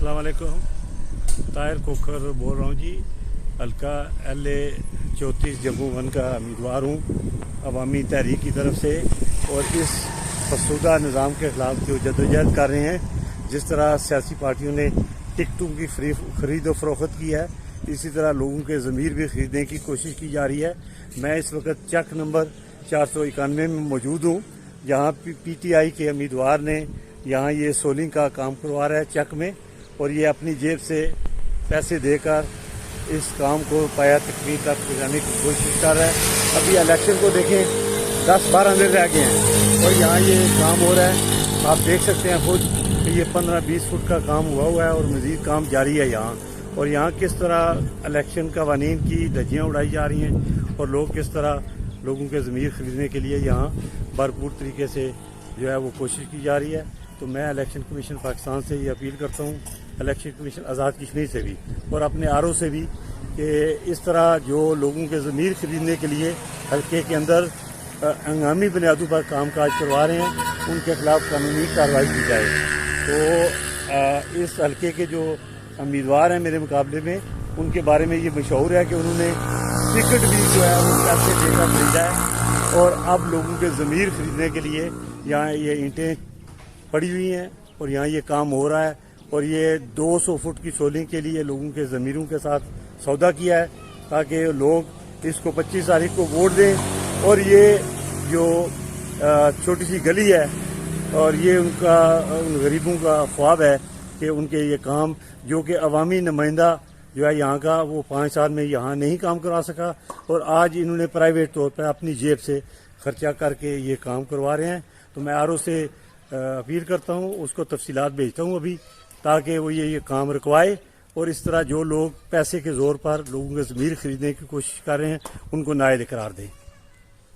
अस्सलाम वालेकुम। ताहिर खोखर बोल रहा हूँ जी। हल्का LA 34 जम्मू 1 का उम्मीदवार हूँ अवामी तहरीक की तरफ से। और इस फसूदा निज़ाम के ख़िलाफ़ जो जदोजहद कर रहे हैं, जिस तरह सियासी पार्टियों ने टिकटों की ख़रीद और फरोख्त की है, इसी तरह लोगों के ज़मीर भी ख़रीदने की कोशिश की जा रही है। मैं इस वक्त चक नंबर 491 में मौजूद हूँ, जहाँ PTI के उम्मीदवार ने यहाँ ये सोलिंग का काम करवा रहा है चक में, और ये अपनी जेब से पैसे देकर इस काम को पाया तकमील तक पहुँचाने की कोशिश कर रहा है। अभी इलेक्शन को देखें, 10-12 दिन रह गए हैं और यहाँ ये काम हो रहा है। आप देख सकते हैं खुद कि ये 15-20 फुट का काम हुआ है और मज़ीद काम जारी है यहाँ। और यहाँ किस तरह इलेक्शन कवानीन की धज्जियाँ उड़ाई जा रही हैं और लोग किस तरह लोगों के ज़मीर ख़रीदने के लिए यहाँ भरपूर तरीके से जो है वो कोशिश की जा रही है। तो मैं इलेक्शन कमीशन पाकिस्तान से ये अपील करता हूँ, इलेक्शन कमीशन आज़ाद कश्मीर से भी और अपने RO से भी, कि इस तरह जो लोगों के ज़मीर ख़रीदने के लिए हल्के के अंदर हंगामी बुनियादों पर काम काज करवा रहे हैं, उनके ख़िलाफ़ कानूनी कार्रवाई की जाए। तो इस हल्के के जो उम्मीदवार हैं मेरे मुकाबले में, उनके बारे में ये मशहूर है कि उन्होंने टिकट भी जो है वो पैसे देकर खरीदा है और अब लोगों के ज़मीर ख़रीदने के लिए यहाँ ये ईंटें पड़ी हुई हैं और यहाँ ये काम हो रहा है। और ये 200 फुट की सोलिंग के लिए लोगों के ज़मीरों के साथ सौदा किया है, ताकि लोग इसको 25 तारीख को वोट दें। और ये जो छोटी सी गली है, और ये उनका उन गरीबों का ख्वाब है कि उनके ये काम, जो कि अवामी नुमाइंदा जो है यहाँ का, वो 5 साल में यहाँ नहीं काम करवा सका, और आज इन्होंने प्राइवेट तौर पर अपनी जेब से खर्चा करके ये काम करवा रहे हैं। तो मैं RO से अपील करता हूँ, उसको तफसीलात भेजता हूँ अभी, ताकि वो ये काम रुकवाए और इस तरह जो लोग पैसे के ज़ोर पर लोगों के ज़मीर ख़रीदने की कोशिश कर रहे हैं, उनको नाअहल करार दें।